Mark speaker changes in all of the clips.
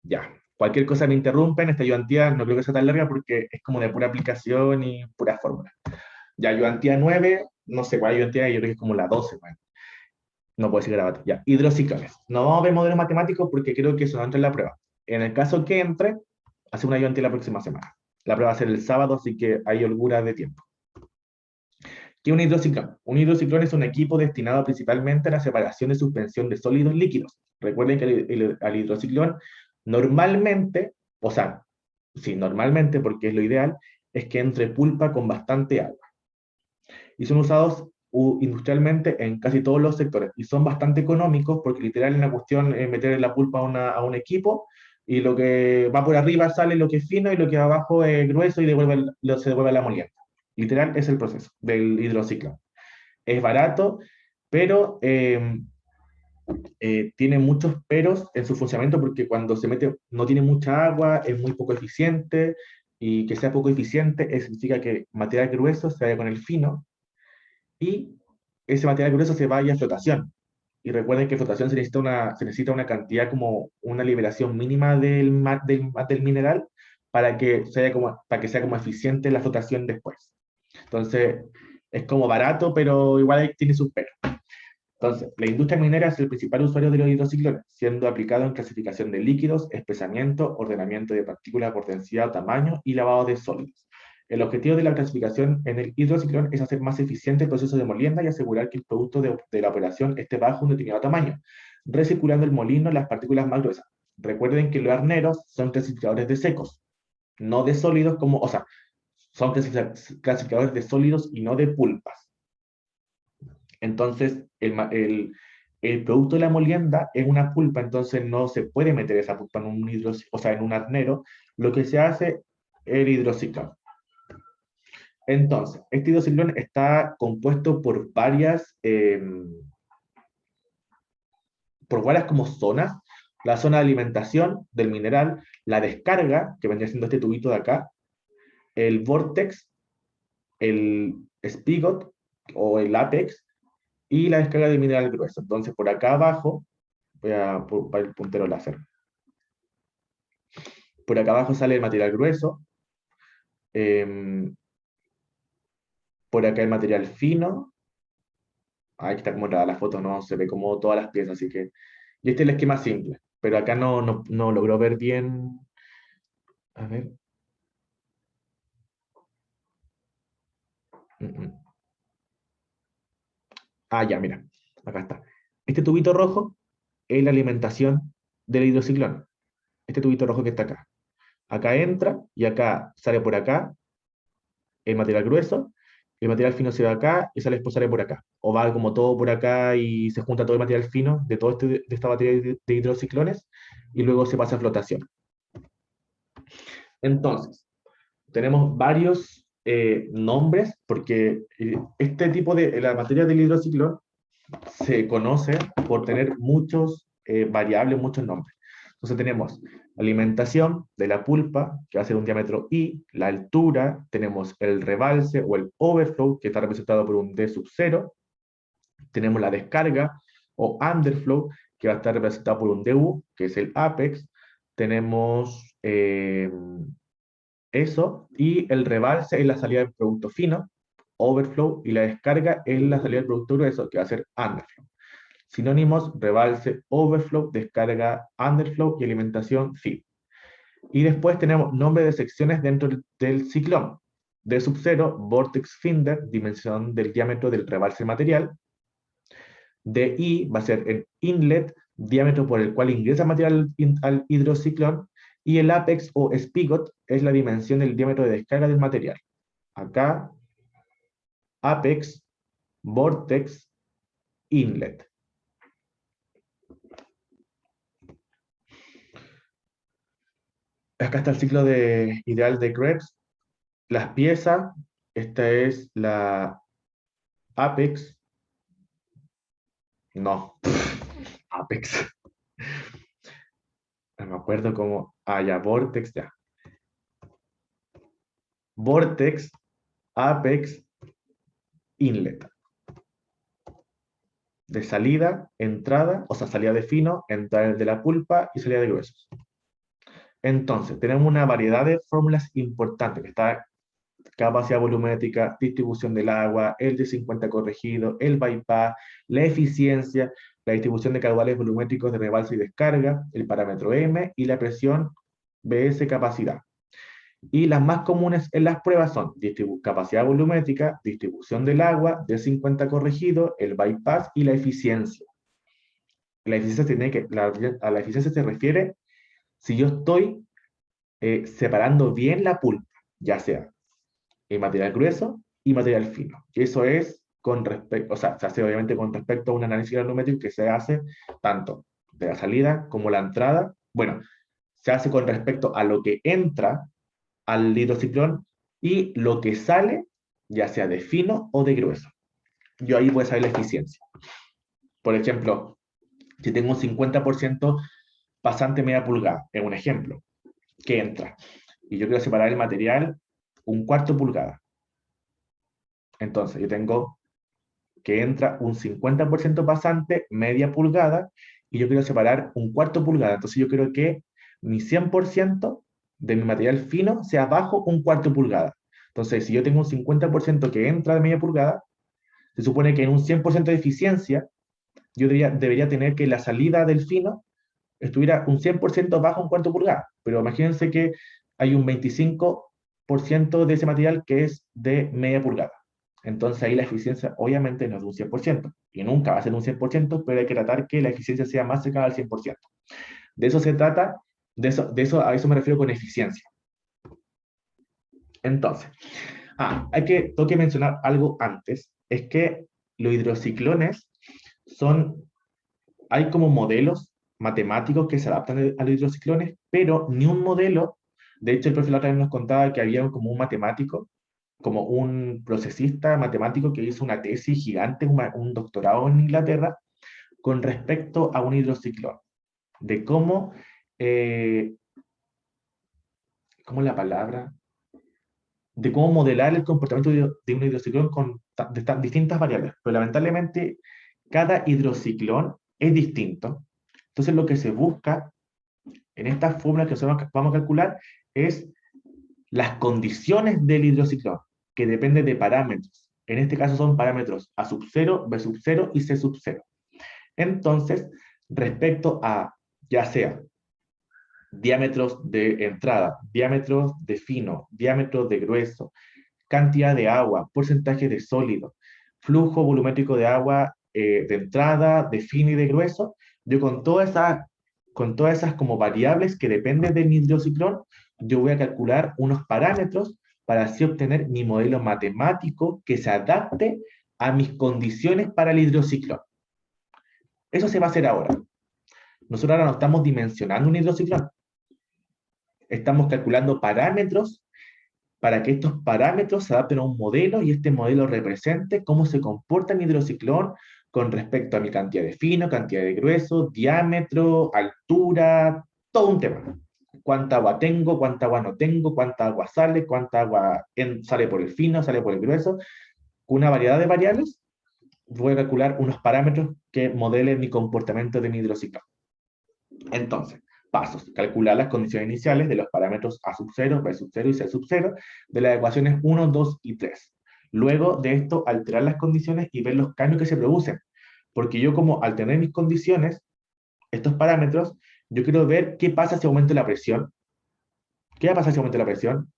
Speaker 1: Ya. Cualquier cosa me interrumpen, esta ayudantía no creo que sea tan larga porque es como de pura aplicación y pura fórmula. Ya, ayudantía 9 no sé cuál ayudantía, yo creo que es como la 12 bueno. No puedo decir garabato. Ya, hidrociclones. No vamos a ver modelos matemáticos porque creo que eso no entra en la prueba. En el caso que entre, hace una ayudantía la próxima semana. La prueba va a ser el sábado, así que hay holgura de tiempo. ¿Qué es un hidrociclón? Un hidrociclón es un equipo destinado principalmente a la separación de suspensión de sólidos líquidos. Recuerden que al hidrociclón normalmente, o sea, sí, normalmente, porque es lo ideal, es que entre pulpa con bastante agua. Y son usados industrialmente en casi todos los sectores. Y son bastante económicos porque literal es una cuestión meter la pulpa a un equipo y lo que va por arriba sale lo que es fino y lo que va abajo es grueso y se devuelve a la molienda. Literal es el proceso del hidrociclo. Es barato, pero tiene muchos peros en su funcionamiento porque cuando se mete no tiene mucha agua, es muy poco eficiente y que sea poco eficiente significa que material grueso se vaya con el fino y ese material grueso se vaya a flotación. Y recuerden que flotación se necesita una cantidad como una liberación mínima del mineral para que sea como eficiente la flotación después. Entonces, es como barato, pero igual tiene sus peros. Entonces, la industria minera es el principal usuario de los hidrociclones, siendo aplicado en clasificación de líquidos, espesamiento, ordenamiento de partículas por densidad o tamaño y lavado de sólidos. El objetivo de la clasificación en el hidrociclón es hacer más eficiente el proceso de molienda y asegurar que el producto de la operación esté bajo un determinado tamaño, recirculando el molino las partículas más gruesas. Recuerden que los arneros son clasificadores de secos, no de sólidos como, o sea, son clasificadores de sólidos y no de pulpas. Entonces, el producto de la molienda es una pulpa, entonces no se puede meter esa pulpa en o sea, en un arnero. Lo que se hace es el hidrociclón. Entonces, este hidrociclón está compuesto por varias como zonas. La zona de alimentación del mineral, la descarga, que vendría siendo este tubito de acá, el vortex, el spigot o el apex, y la descarga de mineral grueso. Entonces, por acá abajo, voy a ocupar el puntero láser. Por acá abajo sale el material grueso. eh, por acá el material fino. Ahí está como la foto, no se ve como todas las piezas, así que. Y este es el esquema simple, pero acá no logró ver bien. A ver. Mm, mm. Ah, ya, mira. Acá está. Este tubito rojo es la alimentación del hidrociclón. Este tubito rojo que está acá. Acá entra y acá sale por acá el material grueso, el material fino se va acá y sale por acá. O va como todo por acá y se junta todo el material fino de de esta batería de hidrociclones y luego se pasa a flotación. Entonces, tenemos varios nombres porque este tipo la materia del hidrociclón se conoce por tener muchos variables, muchos nombres. Entonces tenemos alimentación de la pulpa, que va a ser un diámetro I, la altura, tenemos el rebalse o el overflow, que está representado por un D sub 0, tenemos la descarga o underflow, que va a estar representado por un DU, que es el apex, tenemos eso, y el rebalse es la salida del producto fino, overflow, y la descarga es la salida del producto grueso, que va a ser underflow. Sinónimos: rebalse, overflow, descarga, underflow y alimentación, feed. Y después tenemos nombre de secciones dentro del ciclón. D sub 0, vortex finder, dimensión del diámetro del rebalse material. DI va a ser el inlet, diámetro por el cual ingresa material al hidrociclón. Y el apex o spigot es la dimensión del diámetro de descarga del material. Acá, apex, vortex, inlet. Acá está el ciclo ideal de Krebs. Las piezas, esta es la Apex, no, Apex, no me acuerdo cómo, ya, Vortex, ya. Vortex, Apex, Inlet. De salida, entrada, o sea, salida de fino, entrada de la pulpa y salida de gruesos. Entonces, tenemos una variedad de fórmulas importantes, que está capacidad volumétrica, distribución del agua, el D50 corregido, el bypass, la eficiencia, la distribución de caudales volumétricos de rebalse y descarga, el parámetro M y la presión BS capacidad. Y las más comunes en las pruebas son capacidad volumétrica, distribución del agua, D50 corregido, el bypass y la eficiencia. La eficiencia, a la eficiencia se refiere si yo estoy separando bien la pulpa, ya sea material grueso y material fino. Y eso es con respecto, o sea, se hace obviamente con respecto a un análisis granulométrico que se hace tanto de la salida como la entrada. Bueno, se hace con respecto a lo que entra al hidrociclón y lo que sale, ya sea de fino o de grueso. Yo ahí voy a saber la eficiencia. Por ejemplo, si tengo un 50% pasante media pulgada, es un ejemplo, que entra, y yo quiero separar el material un cuarto pulgada. Entonces, yo tengo que entra un 50% pasante, media pulgada, y yo quiero separar un cuarto pulgada. Entonces, yo quiero que mi 100% de mi material fino sea bajo un cuarto pulgada. Entonces, si yo tengo un 50% que entra de media pulgada, se supone que en un 100% de eficiencia, yo debería tener que la salida del fino estuviera un 100% bajo un cuarto pulgada. Pero imagínense que hay un 25% de ese material que es de media pulgada. Entonces ahí la eficiencia obviamente no es de un 100%, y nunca va a ser un 100%, pero hay que tratar que la eficiencia sea más cercana al 100%. De eso se trata, a eso me refiero con eficiencia. Entonces, tengo que mencionar algo antes, es que los hidrociclones hay como modelos matemáticos que se adaptan a los hidrociclones, pero ni un modelo, de hecho el profesor la otra vez nos contaba que había como un matemático, como un procesista matemático que hizo una tesis gigante, un doctorado en Inglaterra, con respecto a un hidrociclón, de eh, ¿cómo es la palabra? De cómo modelar el comportamiento de un hidrociclón con distintas variables. Pero lamentablemente, cada hidrociclón es distinto. Entonces, lo que se busca en esta fórmula que vamos a calcular es las condiciones del hidrociclón, que depende de parámetros. En este caso son parámetros A sub 0, B sub 0 y C sub 0. Entonces, respecto a ya sea diámetros de entrada, diámetros de fino, diámetros de grueso, cantidad de agua, porcentaje de sólido, flujo volumétrico de agua de entrada, de fino y de grueso, yo con todas esas como variables que dependen del hidrociclón, yo voy a calcular unos parámetros para así obtener mi modelo matemático que se adapte a mis condiciones para el hidrociclón. Eso se va a hacer ahora. Nosotros ahora no estamos dimensionando un hidrociclón, estamos calculando parámetros para que estos parámetros se adapten a un modelo y este modelo represente cómo se comporta mi hidrociclón con respecto a mi cantidad de fino, cantidad de grueso, diámetro, altura, todo un tema. Cuánta agua tengo, cuánta agua no tengo, cuánta agua sale, cuánta agua sale por el fino, sale por el grueso. Con una variedad de variables, voy a calcular unos parámetros que modelen mi comportamiento de mi hidrociclón. Entonces, pasos. Calcular las condiciones iniciales de los parámetros A sub 0, B sub 0 y C sub 0 de las ecuaciones 1, 2 y 3. Luego de esto, alterar las condiciones y ver los cambios que se producen. Porque yo como al tener mis condiciones, estos parámetros, yo quiero ver qué pasa si aumento la presión. ¿Qué va a pasar si aumento la presión?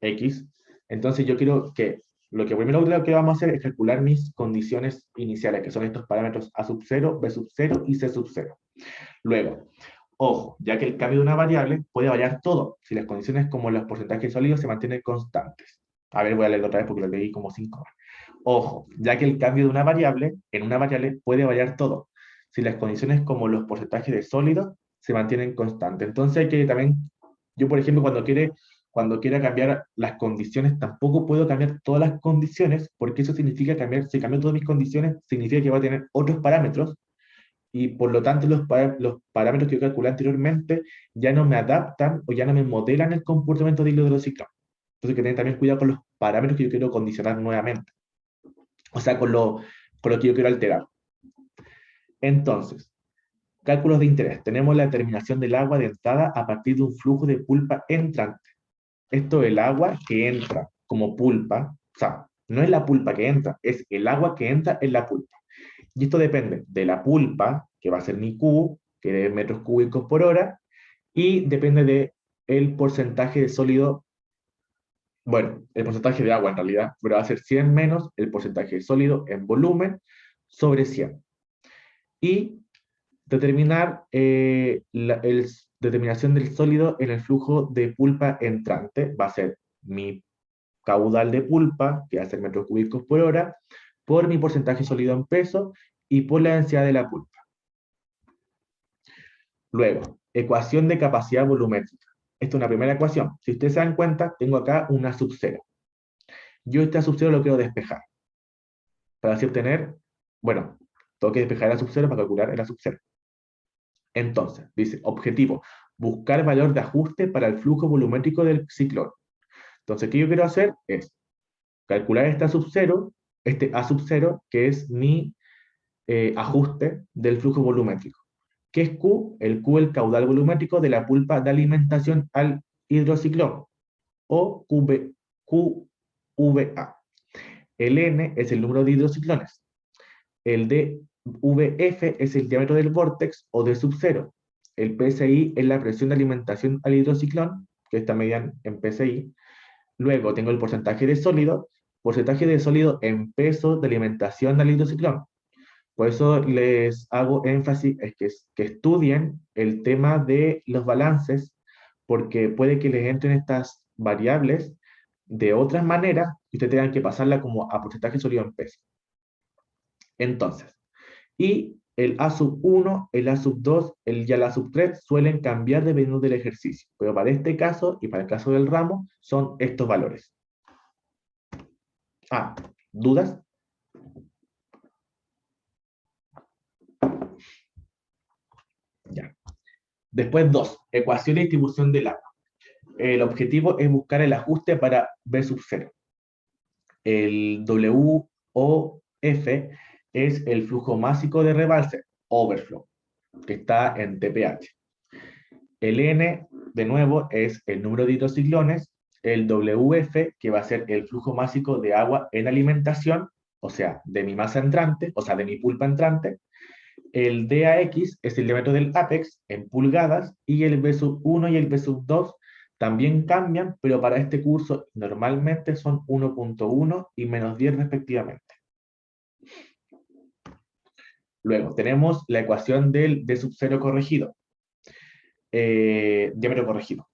Speaker 1: X. Entonces yo quiero que lo que primero que vamos a hacer es calcular mis condiciones iniciales, que son estos parámetros A sub 0, B sub 0 y C sub 0. Luego, ojo, ya que el cambio de una variable puede variar todo, si las condiciones como los porcentajes sólidos se mantienen constantes. A ver, voy a leerlo otra vez porque lo leí como 5 veces. Ojo, ya que el cambio de una variable, en una variable puede variar todo, si las condiciones como los porcentajes de sólidos se mantienen constantes. Entonces hay que también, yo por ejemplo, cuando quiera cambiar las condiciones, tampoco puedo cambiar todas las condiciones, porque eso significa cambiar, si cambio todas mis condiciones, significa que va a tener otros parámetros y por lo tanto los parámetros que yo calculé anteriormente ya no me adaptan o ya no me modelan el comportamiento del hidrociclón. Entonces hay que tener también cuidado con los parámetros que yo quiero condicionar nuevamente, o sea, con lo que yo quiero alterar. Entonces, Cálculos de interés. Tenemos la determinación del agua de entrada a partir de un flujo de pulpa entrante. Esto es el agua que entra como pulpa, o sea, no es la pulpa que entra, es el agua que entra en la pulpa. Y esto depende de la pulpa, que va a ser mi Q, que es metros cúbicos por hora, y depende de el porcentaje de sólido, bueno, el porcentaje de agua en realidad, pero va a ser 100 menos el porcentaje de sólido en volumen sobre 100. Y determinar la determinación del sólido en el flujo de pulpa entrante va a ser mi caudal de pulpa, que va a ser metros cúbicos por hora, por mi porcentaje sólido en peso y por la densidad de la pulpa. Luego, ecuación de capacidad volumétrica. Esta es una primera ecuación. Si ustedes se dan cuenta, tengo acá una sub-0. Yo este sub-0 lo quiero despejar. Para así obtener, bueno, tengo que despejar la sub-0 para calcular el sub-0. Entonces, dice, objetivo, buscar valor de ajuste para el flujo volumétrico del ciclón. Entonces, ¿qué yo quiero hacer? Es calcular esta sub-0, este A sub-0, que es mi ajuste del flujo volumétrico. ¿Qué es Q? El Q es el caudal volumétrico de la pulpa de alimentación al hidrociclón, o QVA. El N es el número de hidrociclones. El DVF es el diámetro del vórtex o de sub-0. El PSI es la presión de alimentación al hidrociclón, que está medida en PSI. Luego tengo el porcentaje de sólido en peso de alimentación al hidrociclón. Por eso les hago énfasis en que estudien el tema de los balances, porque puede que les entren estas variables de otras maneras y ustedes tengan que pasarla como a porcentaje sólido en peso. Entonces, y el A sub 1, el A sub 2, y el A sub 3 suelen cambiar dependiendo del ejercicio, pero para este caso y para el caso del ramo son estos valores. Ah, ¿dudas? Ya. Después 2, ecuación de distribución del agua. El objetivo es buscar el ajuste para B sub 0. El WOF es el flujo másico de rebalse, overflow, que está en TPH. El N, de nuevo, es el número de hidrociclones. El WF, que va a ser el flujo másico de agua en alimentación, o sea, de mi masa entrante, o sea, de mi pulpa entrante. El DAX es el diámetro del ápex en pulgadas y el B sub 1 y el B sub 2 también cambian, pero para este curso normalmente son 1.1 y menos 10 respectivamente. Luego tenemos la ecuación del D sub 0 corregido, diámetro corregido.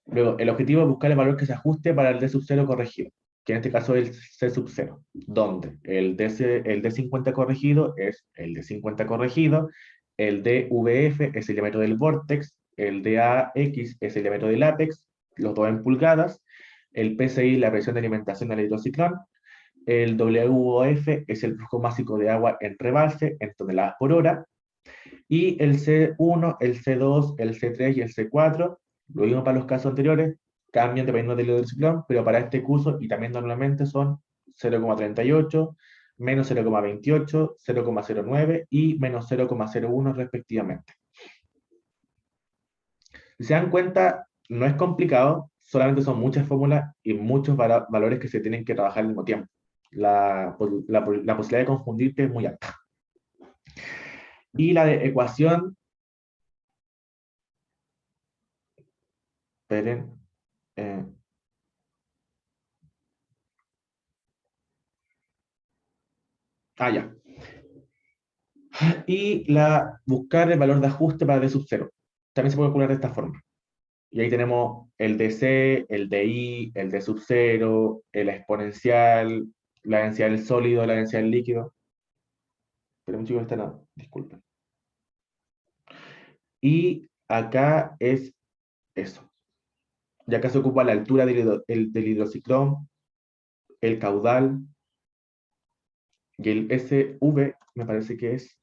Speaker 1: Luego, el objetivo es buscar el valor que se ajuste para el D sub 0 corregido, que en este caso es el C sub 0, donde el D50 corregido es el D50 corregido, el DVF es el diámetro del vórtex, el DAX es el diámetro del ápex, los dos en pulgadas, el PSI la presión de alimentación del hidrociclón, el WOF es el flujo másico de agua en rebalse en toneladas por hora, y el C1, el C2, el C3 y el C4, lo mismo para los casos anteriores, cambian dependiendo del hidrociclón, pero para este curso y también normalmente son 0,38, menos 0,28, 0,09 y menos 0,01 respectivamente. Si se dan cuenta, no es complicado, solamente son muchas fórmulas y muchos valores que se tienen que trabajar al mismo tiempo. La posibilidad de confundirte es muy alta. Y la de ecuación, esperen, eh, ya. Y buscar el valor de ajuste para D sub 0. También se puede calcular de esta forma. Y ahí tenemos el DC, el DI, el D sub 0, el exponencial, la densidad del sólido, la densidad del líquido. Pero un chico está no, disculpen. Y acá es eso. Y acá se ocupa la altura del hidrociclón, el caudal, y el SV me parece que es,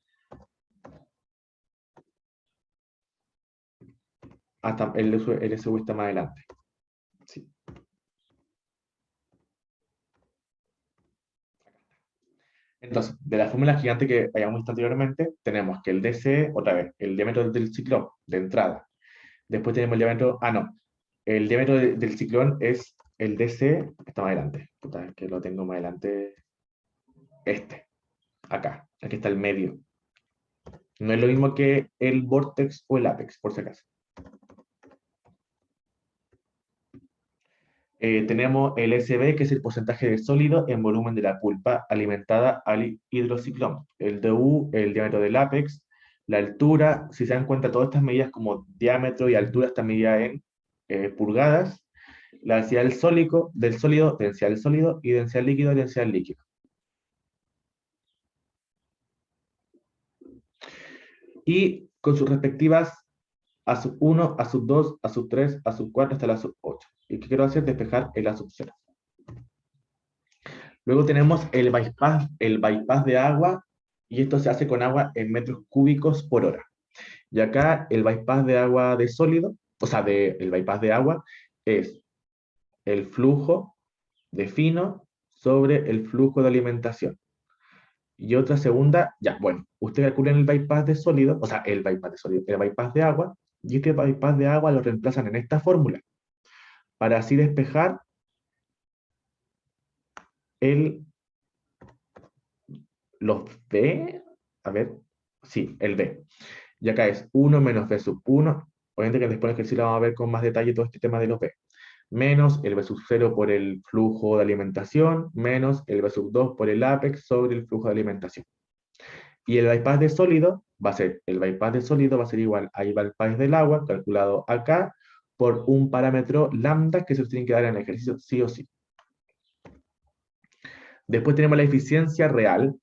Speaker 1: hasta el SV está más adelante. Sí. Entonces, de la fórmula gigante que habíamos visto anteriormente, tenemos que el DC, otra vez, el diámetro del ciclón de entrada. Después tenemos el diámetro, no, el diámetro del ciclón es el DC, está más adelante, puta, es que lo tengo más adelante, acá, aquí está el medio. No es lo mismo que el vortex o el apex, por si acaso. Tenemos el SB, que es el porcentaje de sólido en volumen de la pulpa alimentada al hidrociclón. El DU, el diámetro del ápex, la altura, si se dan cuenta, todas estas medidas como diámetro y altura están medidas en pulgadas. La densidad del sólido, densidad del sólido, y densidad líquido, densidad del líquido. Y con sus respectivas a sub 1, a sub 2, a sub 3, a sub 4 hasta la sub 8. ¿Y qué quiero hacer? Despejar el a sub 0. Luego tenemos el bypass de agua, y esto se hace con agua en metros cúbicos por hora. Y acá el bypass de agua de sólido, o sea, el bypass de agua es el flujo de fino sobre el flujo de alimentación. Y otra segunda, ya, bueno, ustedes calculan el bypass de sólido, o sea, el bypass de sólido, el bypass de agua, y este bypass de agua lo reemplazan en esta fórmula, para así despejar el, los B, a ver, sí, el B. Y acá es 1 menos B sub 1, obviamente que después en el ejercicio vamos a ver con más detalle todo este tema de los B, menos el B sub 0 por el flujo de alimentación, menos el B sub 2 por el apex sobre el flujo de alimentación. Y el bypass de sólido va a ser, el bypass de sólido va a ser igual al bypass del agua, calculado acá, por un parámetro lambda que se tiene que dar en el ejercicio sí o sí. Después tenemos la eficiencia real,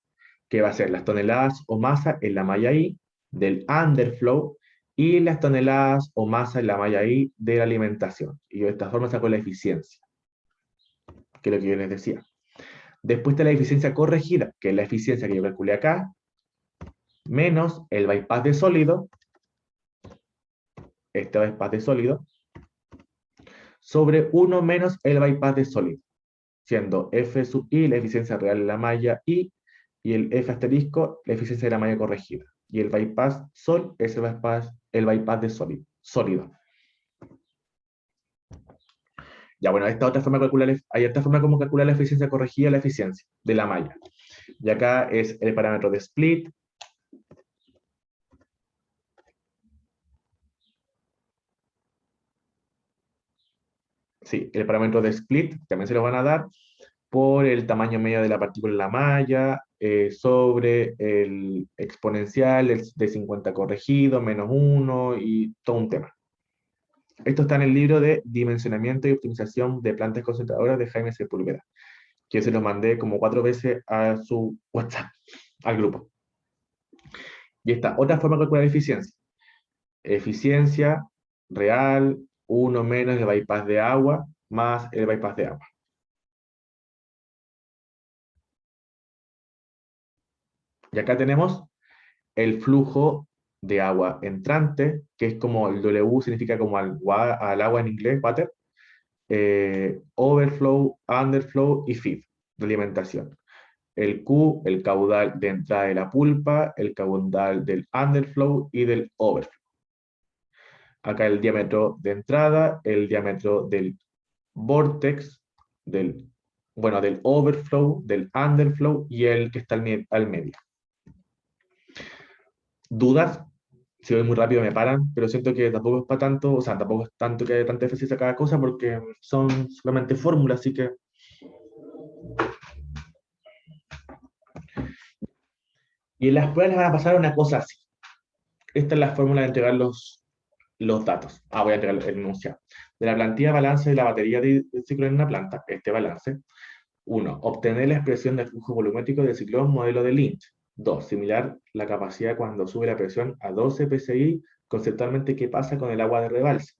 Speaker 1: que va a ser las toneladas o masa en la malla I del underflow y las toneladas o masa en la malla I de la alimentación. Y de esta forma saco la eficiencia, que es lo que yo les decía. Después está la eficiencia corregida, que es la eficiencia que yo calculé acá, menos el bypass de sólido, este bypass de sólido, sobre 1 menos el bypass de sólido, siendo F sub I la eficiencia real de la malla I, y el F asterisco la eficiencia de la malla corregida. Y el bypass sol es el bypass de sólido. Ya, bueno, esta otra forma de calcular, hay otra forma como calcular la eficiencia corregida, la eficiencia de la malla. Y acá es el parámetro de split. Sí, el parámetro de split también se lo van a dar por el tamaño medio de la partícula en la malla, sobre el exponencial de 50 corregido, menos 1 y todo un tema. Esto está en el libro de Dimensionamiento y Optimización de Plantas Concentradoras de Jaime Sepúlveda, que se lo mandé como 4 veces a su WhatsApp, al grupo. Y esta otra forma de calcular eficiencia. Eficiencia real, 1 menos el bypass de agua, más el bypass de agua. Y acá tenemos el flujo de agua entrante, que es como el W significa como al agua en inglés, water, overflow, underflow y feed, de alimentación. El Q, el caudal de entrada de la pulpa, el caudal del underflow y del overflow. Acá el diámetro de entrada, el diámetro del vortex, del overflow, del underflow y el que está al medio. ¿Dudas? Si voy muy rápido me paran, pero siento que tampoco es para tanto, o sea, tampoco es tanto que haya tanta eficiencia cada cosa porque son solamente fórmulas, así que... Y en las pruebas les van a pasar una cosa así. Esta es la fórmula de entregar los datos. Voy a entregar el enunciado. De la plantilla de balance de la batería de ciclo en una planta, este balance. 1. Obtener la expresión del flujo volumétrico del ciclón modelo de Lynch. 2. Similar la capacidad cuando sube la presión a 12 psi, conceptualmente qué pasa con el agua de rebalse.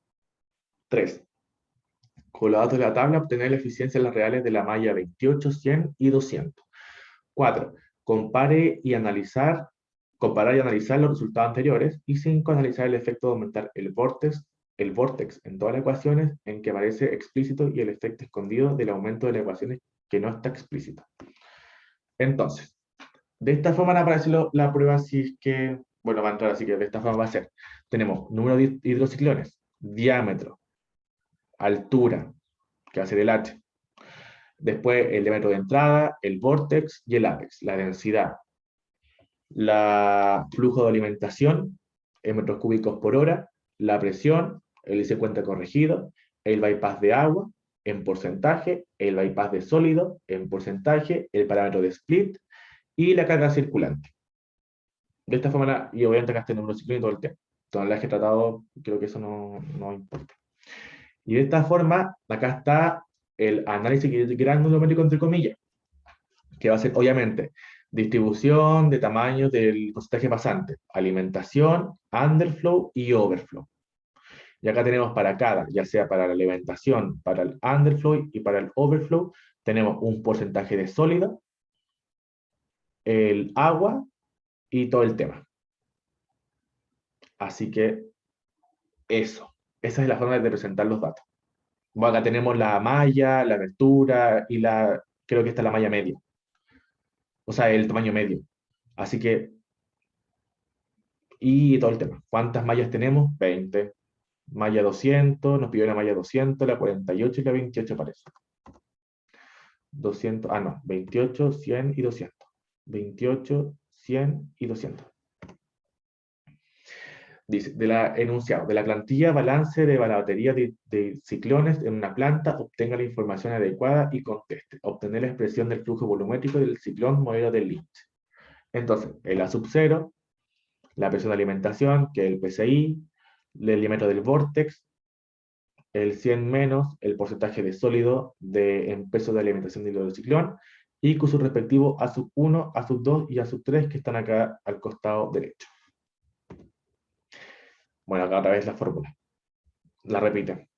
Speaker 1: 3. Con los datos de la tabla, obtener la eficiencia en las reales de la malla 28, 100 y 200. 4. Comparar y analizar los resultados anteriores. Y 5. Analizar el efecto de aumentar el vortex en todas las ecuaciones en que aparece explícito y el efecto escondido del aumento de las ecuaciones que no está explícito. Entonces, De esta forma van a aparecer la prueba si es que, bueno, va a entrar así que de esta forma va a ser. Tenemos número de hidrociclones, diámetro, altura, que va a ser el H. Después el diámetro de entrada, el vórtex y el ápex, la densidad, la flujo de alimentación en metros cúbicos por hora, la presión, el índice de cuenta corregido, el bypass de agua en porcentaje, el bypass de sólido en porcentaje, el parámetro de split y la carga circulante. De esta forma, y obviamente acá está el número ciclo y todo el tema. Todas las que he tratado, creo que eso no importa. Y de esta forma, acá está el análisis granulométrico, entre comillas, que va a ser, obviamente, distribución de tamaños del porcentaje pasante, alimentación, underflow y overflow. Y acá tenemos para cada, ya sea para la alimentación, para el underflow y para el overflow, tenemos un porcentaje de sólido, el agua y todo el tema. Así que eso, esa es la forma de presentar los datos. Bueno, acá tenemos la malla, la abertura y creo que esta es la malla media, o sea, el tamaño medio. Así que, y todo el tema. ¿Cuántas mallas tenemos? 20. Malla 200, nos pidió la malla 200, la 48 y la 28 parece. 200, no, 28, 100 y 200. 28, 100 y 200. Dice, enunciado, de la plantilla balance de la batería de ciclones en una planta, obtenga la información adecuada y conteste. Obtener la expresión del flujo volumétrico del ciclón modelo de Lynch. Entonces, el A sub 0, la presión de alimentación, que es el PCI, el diámetro del vórtex, el 100 menos el porcentaje de sólido en peso de alimentación del ciclón, y con su respectivo A sub 1, A sub 2 y A sub 3 que están acá al costado derecho. Bueno, acá otra vez la fórmula. La repiten.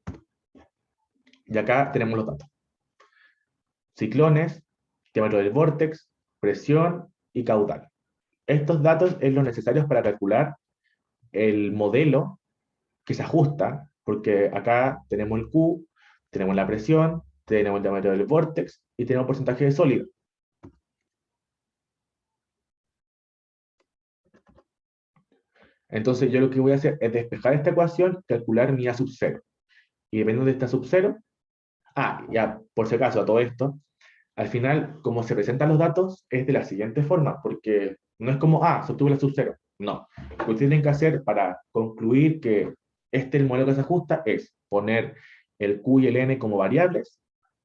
Speaker 1: Y acá tenemos los datos. Ciclones, diámetro del vórtex, presión y caudal. Estos datos son los necesarios para calcular el modelo que se ajusta, porque acá tenemos el Q, tenemos la presión, tenemos el diámetro del vórtex y tenemos el porcentaje de sólido. Entonces yo lo que voy a hacer es despejar esta ecuación, calcular mi A sub 0. Y dependiendo de esta sub 0, ya por si acaso a todo esto, al final, como se presentan los datos, es de la siguiente forma, porque no es como, se obtuvo la sub 0. No. Lo que ustedes tienen que hacer para concluir que este es el modelo que se ajusta es poner el Q y el N como variables,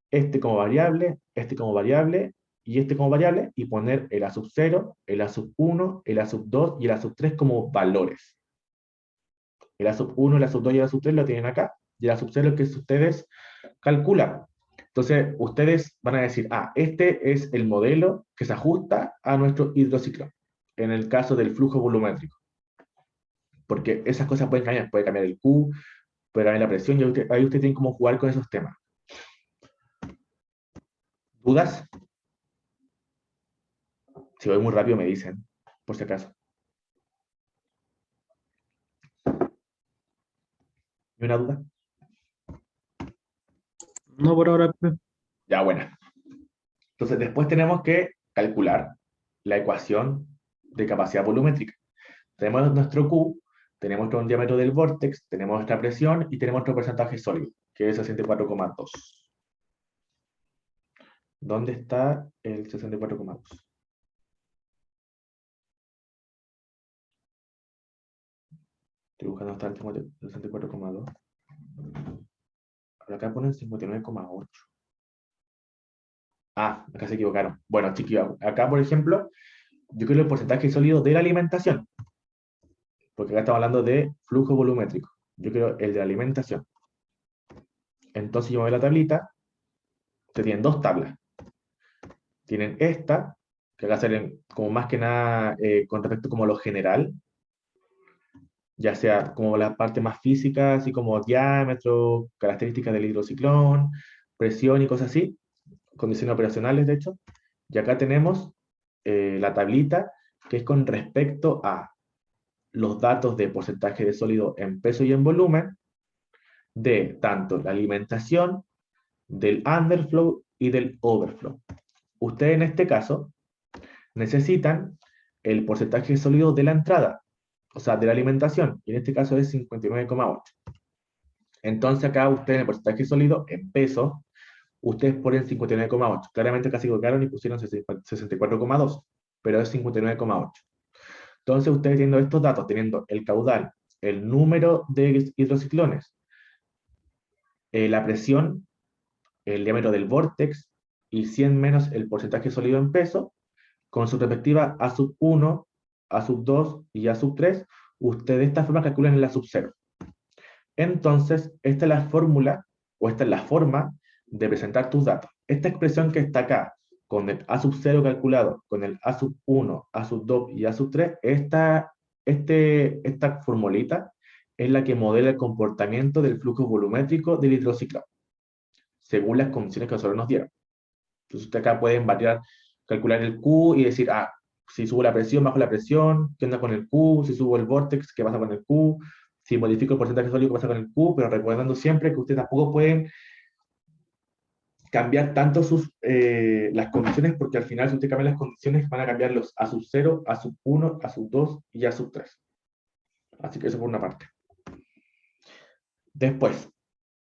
Speaker 1: este como variable, este como variable y este como variable, y poner el A sub 0, el A sub 1, el A sub 2 y el A sub 3 como valores. El A sub 1, el A sub 2 y el A sub 3 lo tienen acá, y el A sub 0 es que ustedes calculan. Entonces, ustedes van a decir, este es el modelo que se ajusta a nuestro hidrociclón, en el caso del flujo volumétrico. Porque esas cosas puede cambiar el Q, puede cambiar la presión, y ahí usted tiene cómo jugar con esos temas. ¿Dudas? Si voy muy rápido me dicen, por si acaso. ¿Y una duda?
Speaker 2: No por ahora, profe.
Speaker 1: Ya, buena. Entonces, después tenemos que calcular la ecuación de capacidad volumétrica. Tenemos nuestro Q, tenemos nuestro diámetro del vórtex, tenemos nuestra presión y tenemos nuestro porcentaje sólido, que es 64,2. ¿Dónde está el 64,2? Estoy buscando hasta el 64,2. Pero acá ponen 59,8. Acá se equivocaron. Bueno, chiquillos, acá, por ejemplo, yo quiero el porcentaje sólido de la alimentación, porque acá estamos hablando de flujo volumétrico. Yo quiero el de la alimentación. Entonces yo me voy a la tablita. Ustedes tienen dos tablas. Tienen esta, que acá salen como más que nada con respecto como a lo general, ya sea como la parte más física, así como diámetro, características del hidrociclón, presión y cosas así, condiciones operacionales de hecho. Y acá tenemos la tablita que es con respecto a los datos de porcentaje de sólido en peso y en volumen, de tanto la alimentación, del underflow y del overflow. Ustedes en este caso necesitan el porcentaje sólido de la entrada, o sea, de la alimentación, y en este caso es 59,8. Entonces acá ustedes en el porcentaje sólido, en pesos, ustedes ponen 59,8. Claramente casi equivocaron y pusieron 64,2, pero es 59,8. Entonces ustedes teniendo estos datos, teniendo el caudal, el número de hidrociclones, la presión, el diámetro del vórtex y 100 menos el porcentaje sólido en peso, con su respectiva A sub 1, A sub 2 y A sub 3, ustedes de esta forma calculan el A sub 0. Entonces, esta es la fórmula, o esta es la forma de presentar tus datos. Esta expresión que está acá, con el A sub 0 calculado, con el A sub 1, A sub 2 y A sub 3, esta formulita es la que modela el comportamiento del flujo volumétrico del hidrociclón, según las condiciones que nosotros nos dieron. Entonces, usted acá pueden variar, calcular el Q y decir, si subo la presión, bajo la presión, ¿qué onda con el Q? Si subo el vórtex, ¿qué pasa con el Q? Si modifico el porcentaje sólido, ¿qué pasa con el Q? Pero recordando siempre que ustedes tampoco pueden cambiar tanto las condiciones, porque al final, si usted cambia las condiciones, van a cambiar los A sub 0, A sub 1, A sub 2 y A sub 3. Así que eso por una parte. Después,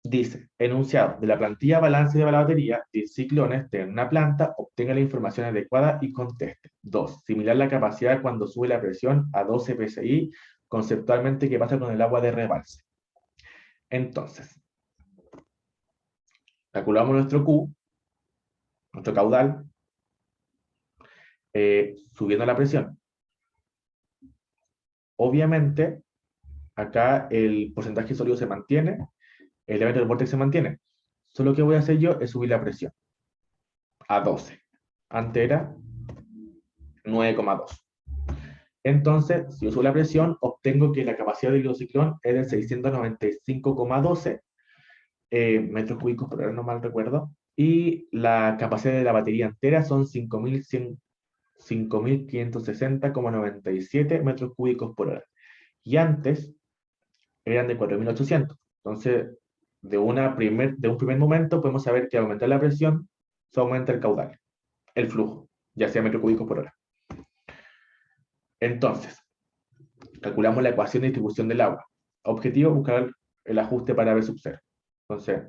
Speaker 1: dice, enunciado de la plantilla balance de la batería de ciclones de una planta, obtenga la información adecuada y conteste. 2. Similar la capacidad cuando sube la presión a 12 psi, conceptualmente, ¿qué pasa con el agua de rebalse? Entonces, calculamos nuestro Q, nuestro caudal, subiendo la presión. Obviamente, acá el porcentaje sólido se mantiene, el diámetro del vórtice se mantiene. Solo que voy a hacer yo es subir la presión a 12. Antes era 9,2. Entonces, si yo subo la presión, obtengo que la capacidad del hidrociclón es de 695,12 metros cúbicos por hora, no mal recuerdo, y la capacidad de la batería entera son 5.560,97 metros cúbicos por hora. Y antes eran de 4.800. Entonces, de un primer momento podemos saber que al aumentar la presión, se aumenta el caudal, el flujo, ya sea metros cúbicos por hora. Entonces, calculamos la ecuación de distribución del agua. Objetivo, buscar el ajuste para B sub 0. Entonces,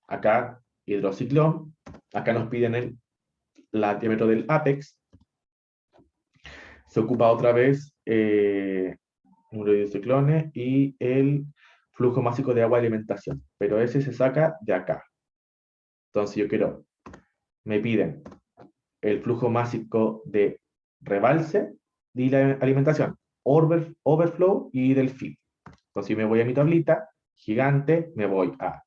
Speaker 1: acá hidrociclón, acá nos piden el diámetro del ápex, se ocupa otra vez número de hidrociclones y el flujo másico de agua de alimentación, pero ese se saca de acá. Entonces me piden el flujo másico de rebalse y la alimentación, overflow y del feed. Entonces yo me voy a mi tablita gigante, me voy a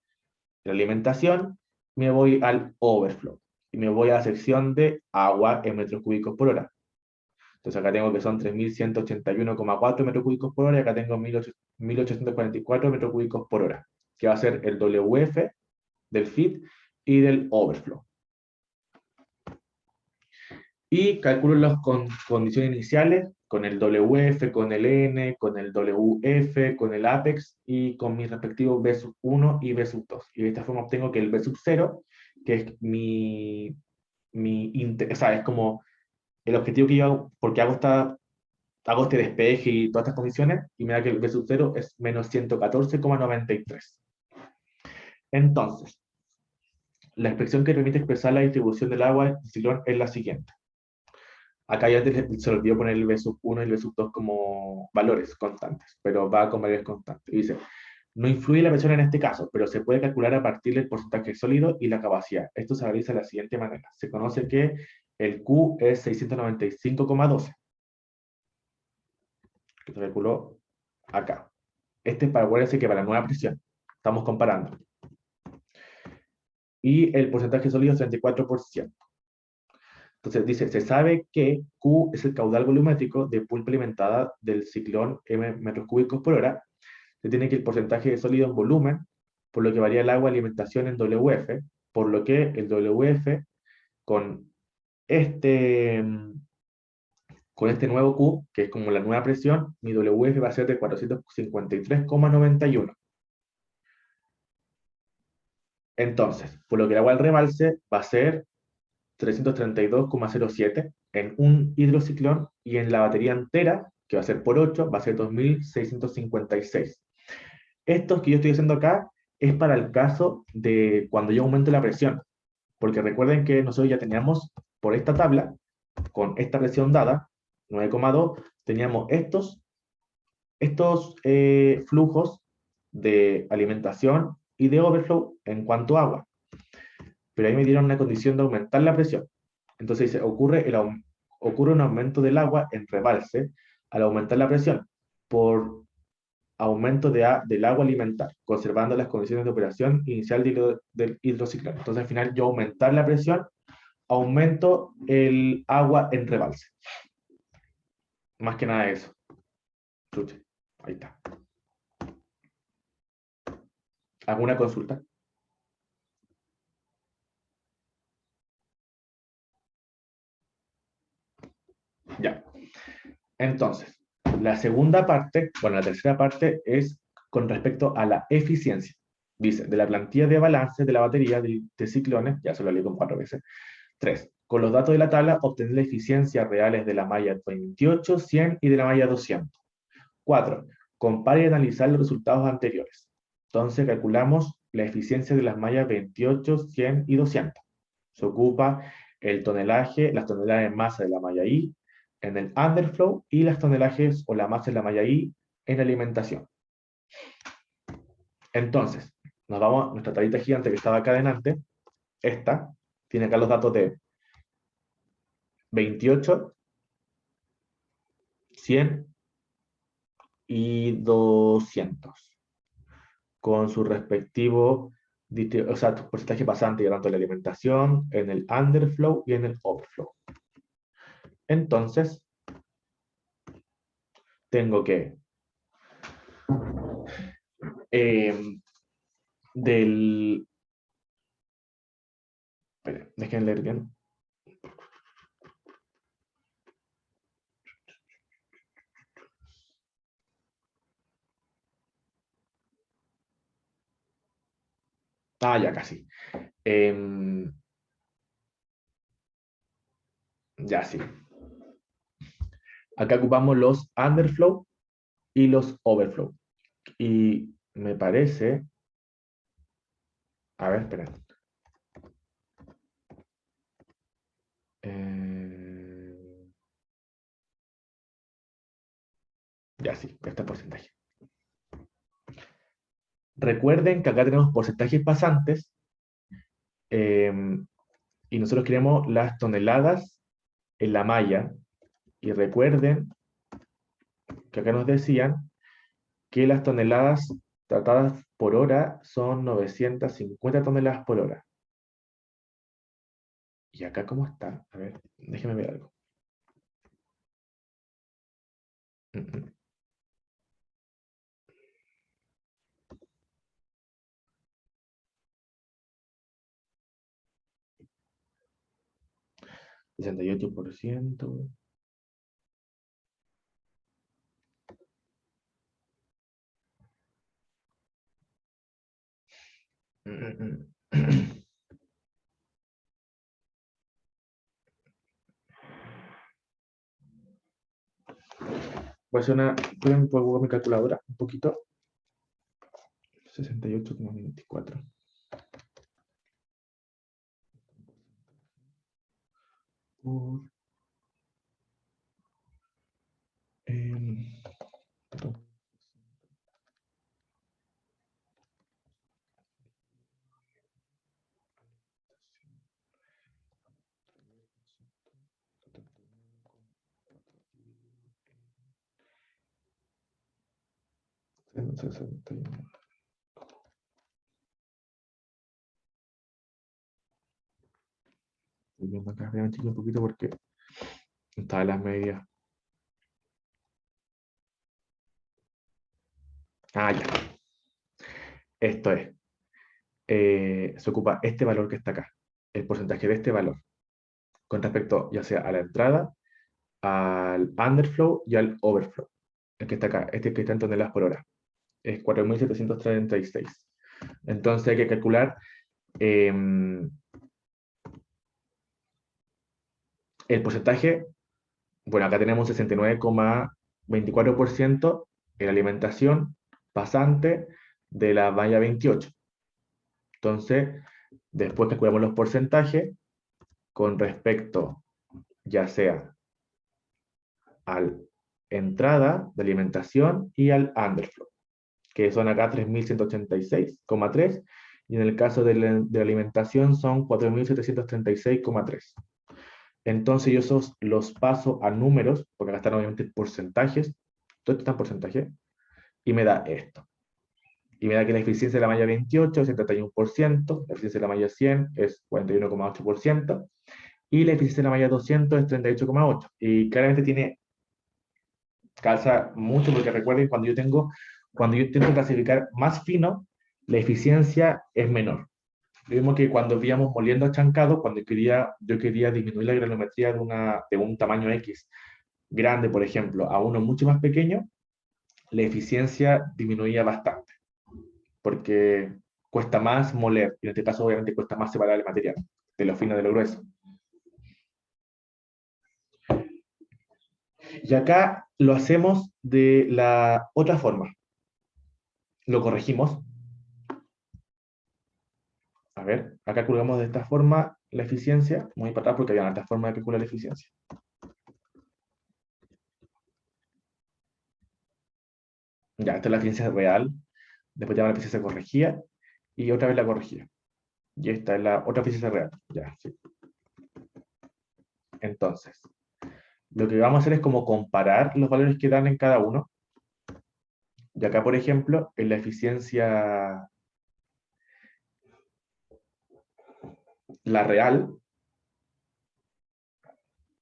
Speaker 1: la alimentación, me voy al overflow y me voy a la sección de agua en metros cúbicos por hora. Entonces acá tengo que son 3.181,4 metros cúbicos por hora y acá tengo 1.844 metros cúbicos por hora, que va a ser el WF del feed y del overflow. Y calculo las condiciones iniciales con el WF, con el N, con el WF, con el Apex y con mis respectivos B sub 1 y B sub 2. Y de esta forma obtengo que el B sub 0, que es o sea, es como el objetivo que yo hago, porque hago este despeje y todas estas condiciones, y me da que el B sub 0 es menos 114,93. Entonces, la expresión que permite expresar la distribución del agua en ciclón es la siguiente. Acá ya se olvidó poner el B sub 1 y el B sub 2 como valores constantes, pero va con valores constantes. Y dice, no influye la presión en este caso, pero se puede calcular a partir del porcentaje sólido y la capacidad. Esto se realiza de la siguiente manera. Se conoce que el Q es 695,12, que se calculó acá. Este es para, acuérdense que para la nueva presión. Estamos comparando. Y el porcentaje sólido es 34%. Entonces dice, se sabe que Q es el caudal volumétrico de pulpa alimentada del ciclón M metros cúbicos por hora. Se tiene que el porcentaje de sólido en volumen, por lo que varía el agua alimentación en WF, por lo que el WF con este, con este nuevo Q, que es como la nueva presión, mi WF va a ser de 453,91. Entonces, por lo que el agua al rebalse va a ser 4.332,07 en un hidrociclón, y en la batería entera, que va a ser por 8, va a ser 2.656. Esto que yo estoy haciendo acá es para el caso de cuando yo aumento la presión, porque recuerden que nosotros ya teníamos por esta tabla, con esta presión dada, 9,2, teníamos estos flujos de alimentación y de overflow en cuanto a agua. Pero ahí me dieron una condición de aumentar la presión. Entonces dice, ocurre un aumento del agua en rebalse al aumentar la presión por aumento del agua alimentar, conservando las condiciones de operación inicial del hidrociclón. Entonces al final yo aumentar la presión, aumento el agua en rebalse. Más que nada eso. Chuche, ahí está. ¿Alguna consulta? Ya. Entonces, la segunda parte, bueno, la tercera parte es con respecto a la eficiencia. Dice, de la plantilla de balance de la batería de ciclones, ya se lo leí con 4 veces. 3. Con los datos de la tabla, obtener la eficiencia reales de la malla 28, 100 y de la malla 200. 4. Compare y analizar los resultados anteriores. Entonces, calculamos la eficiencia de las mallas 28, 100 y 200. Se ocupa el tonelaje, las toneladas de masa de la malla I en el underflow y las tonelajes o la masa de la malla I en alimentación. Entonces, nos vamos a nuestra tablita gigante que estaba acá adelante. Esta tiene acá los datos de 28, 100 y 200, con su respectivo o sea, porcentaje pasante tanto en la alimentación, en el underflow y en el overflow. Entonces, tengo que del... Espera, déjenme leer bien. Ah, ya casi. Ya sí. Acá ocupamos los underflow y los overflow. Y me parece... A ver, espera. Ya sí, este porcentaje. Recuerden que acá tenemos porcentajes pasantes y nosotros queremos las toneladas en la malla. Y recuerden que acá nos decían que las toneladas tratadas por hora son 950 toneladas por hora. ¿Y acá cómo está? A ver, déjeme ver algo. 68%. Voy a hacer puedo mi calculadora un poquito. 68,24. Por, perdón. Estoy viendo acá, voy a un poquito porque estaba las medias. Ah, ya. Esto es. Se ocupa este valor que está acá, el porcentaje de este valor, con respecto ya sea a la entrada, al underflow y al overflow. El que está acá, este que está en toneladas por hora, es 4.736. Entonces hay que calcular El porcentaje, bueno, acá tenemos 69,24% en la alimentación pasante de la malla 28. Entonces, después calculamos los porcentajes con respecto ya sea al entrada de alimentación y al underflow, que son acá 3.186,3, y en el caso de la alimentación son 4.736,3. Entonces yo esos los paso a números, porque acá están obviamente porcentajes, todo esto está en porcentaje, y me da esto. Y me da que la eficiencia de la malla 28 es 71%, la eficiencia de la malla 100 es 41,8%, y la eficiencia de la malla 200 es 38,8%. Y claramente tiene, calza mucho, porque recuerden, cuando yo intento clasificar más fino, la eficiencia es menor. Lo mismo que cuando veíamos moliendo achancado, cuando yo quería disminuir la granulometría de un tamaño X grande, por ejemplo, a uno mucho más pequeño, la eficiencia disminuía bastante, porque cuesta más moler, y en este caso obviamente cuesta más separar el material, de lo fino de lo grueso. Y acá lo hacemos de la otra forma. Lo corregimos. A ver, acá calculamos de esta forma la eficiencia. Muy para atrás porque había otra forma de calcular la eficiencia. Ya, esta es la eficiencia real. Después tenemos la eficiencia corregida. Y otra vez la corregida. Y esta es la otra eficiencia real. Ya, sí. Entonces, lo que vamos a hacer es como comparar los valores que dan en cada uno. Y acá, por ejemplo, en la eficiencia, la real,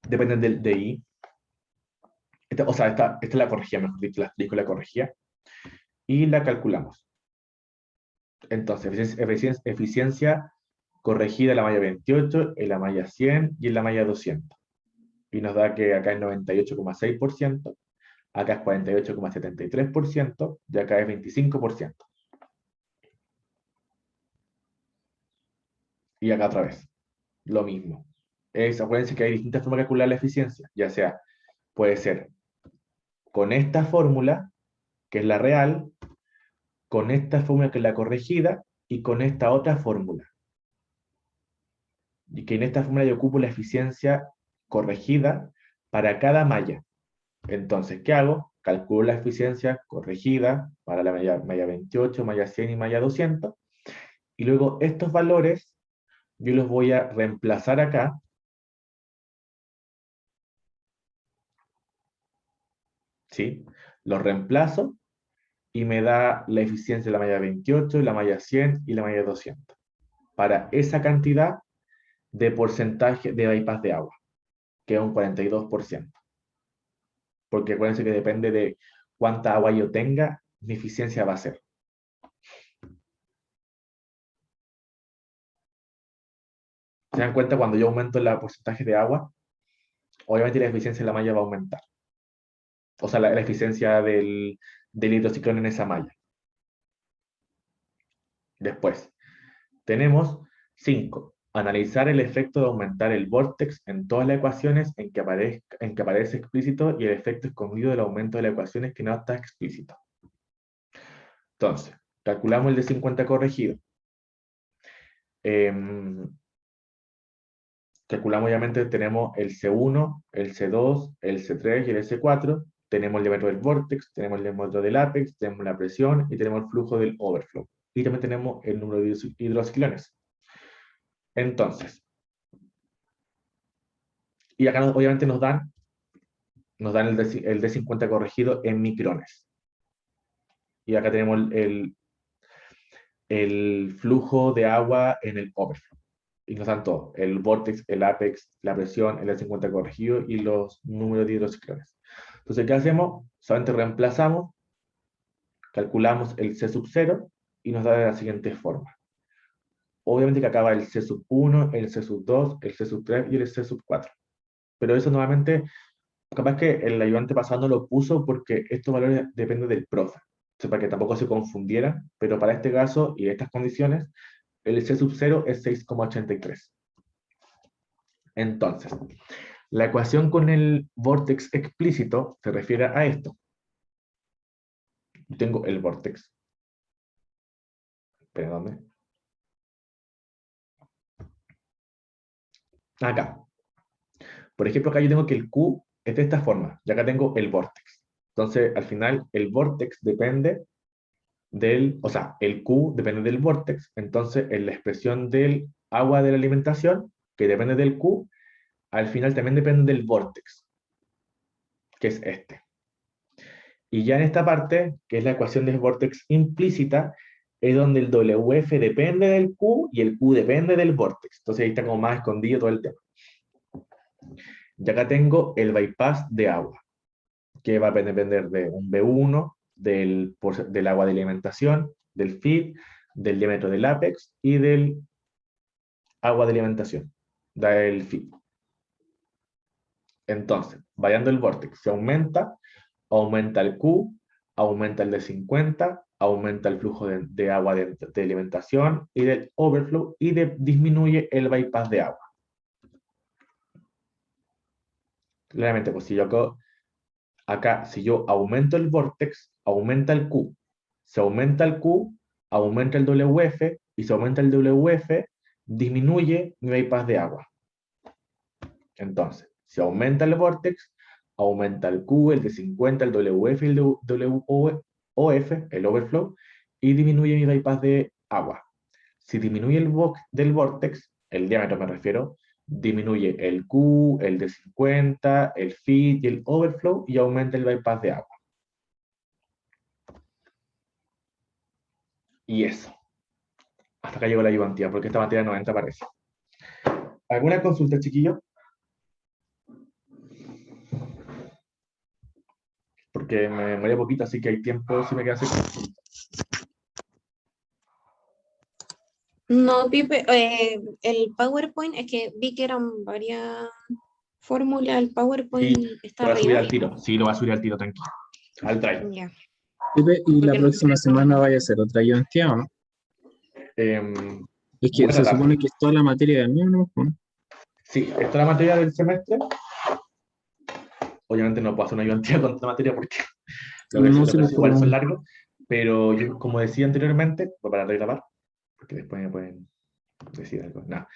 Speaker 1: depende del DI. Esta es la corregida, mejor dicho, la corregida. Y la calculamos. Entonces, eficiencia corregida en la malla 28, en la malla 100 y en la malla 200. Y nos da que acá es 98,6%, acá es 48,73% y acá es 25%. Y acá otra vez, lo mismo. Acuérdense que hay distintas formas de calcular la eficiencia, ya sea, puede ser con esta fórmula, que es la real, con esta fórmula que es la corregida, y con esta otra fórmula. Y que en esta fórmula yo ocupo la eficiencia corregida para cada malla. Entonces, ¿qué hago? Calculo la eficiencia corregida para la malla 28, malla 100 y malla 200. Y luego estos valores yo los voy a reemplazar acá. ¿Sí? Los reemplazo y me da la eficiencia de la malla 28, la malla 100 y la malla 200. Para esa cantidad de porcentaje de bypass de agua, que es un 42%. Porque acuérdense que depende de cuánta agua yo tenga, mi eficiencia va a ser. ¿Se dan cuenta? Cuando yo aumento el porcentaje de agua, obviamente la eficiencia de la malla va a aumentar. O sea, la eficiencia del hidrociclón en esa malla. Después, tenemos 5. Analizar el efecto de aumentar el vórtex en todas las ecuaciones en que aparece explícito y el efecto escondido del aumento de las ecuaciones que no está explícito. Entonces, calculamos el de 50 corregido. Calculamos, obviamente, tenemos el C1, el C2, el C3 y el C4. Tenemos el diámetro del vórtex, tenemos el diámetro del ápex, tenemos la presión y tenemos el flujo del overflow. Y también tenemos el número de hidrociclones. Entonces, y acá obviamente nos dan el D50 corregido en micrones. Y acá tenemos el flujo de agua en el overflow. Y nos dan todo, el vortex, el apex, la presión, el D50 corregido y los números de hidrociclones. Entonces, ¿qué hacemos? Solamente reemplazamos, calculamos el C sub 0 y nos da de la siguiente forma. Obviamente que acaba el C sub 1, el C sub 2, el C sub 3 y el C sub 4. Pero eso nuevamente, capaz que el ayudante pasado no lo puso porque estos valores dependen del profe. Entonces, para que tampoco se confundieran, pero para este caso y estas condiciones, el C sub 0 es 6,83. Entonces, La ecuación con el vortex explícito se refiere a esto. Tengo el vortex. Espera, ¿dónde? Acá. Por ejemplo, acá yo tengo que el Q es de esta forma, y acá tengo el vortex. Entonces, al final, el vortex depende o sea, el Q depende del vortex, entonces en la expresión del agua de la alimentación, que depende del Q, al final también depende del vortex, que es este. Y ya en esta parte, que es la ecuación del vortex implícita, es donde el WF depende del Q y el Q depende del vortex. Entonces ahí está como más escondido todo el tema. Y acá tengo el bypass de agua, que va a depender de un B1, del agua de alimentación, del feed, del diámetro del apex y del agua de alimentación, del feed. Entonces, variando el vortex, se aumenta el Q, aumenta el de 50, aumenta el flujo de agua de alimentación y del overflow y disminuye el bypass de agua. Claramente, pues si yo acá, si yo aumento el vortex, aumenta el Q. Se aumenta el Q, aumenta el WF, y si aumenta el WF, disminuye mi bypass de agua. Entonces, si aumenta el vortex, aumenta el Q, el de 50, el WF y el WOF, el overflow, y disminuye mi bypass de agua. Si disminuye del vortex, el diámetro me refiero, disminuye el Q, el de 50, el feed y el overflow, y aumenta el bypass de agua. Y eso. Hasta acá llegó la ayudantía, porque esta materia 90 parece. ¿Alguna consulta, chiquillo? Porque me demoré poquito, así que hay tiempo si me queda hacer consulta.
Speaker 2: No, Pipe, el PowerPoint, es que vi que eran varias fórmulas, el PowerPoint
Speaker 1: Sí,
Speaker 2: está
Speaker 1: lo va a subir
Speaker 2: arriba.
Speaker 1: al tiro. Sí, lo va a subir al tiro, tranquilo. Al drive.
Speaker 2: Ya,
Speaker 3: Pipe, y la
Speaker 2: porque
Speaker 3: próxima semana vaya a ser otra ayudantía, ¿o no? Es que
Speaker 1: Voy a
Speaker 3: se
Speaker 1: tratar.
Speaker 3: supone que es toda la materia del mismo, ¿no?
Speaker 1: Sí, esta es la materia del semestre. Obviamente no puedo hacer una ayudantía con esta materia porque
Speaker 3: No
Speaker 1: los
Speaker 3: se
Speaker 1: clases igual son
Speaker 3: puede.
Speaker 1: largos. Pero yo, como decía anteriormente, voy a parar de grabar, porque después me pueden decir algo. Nada.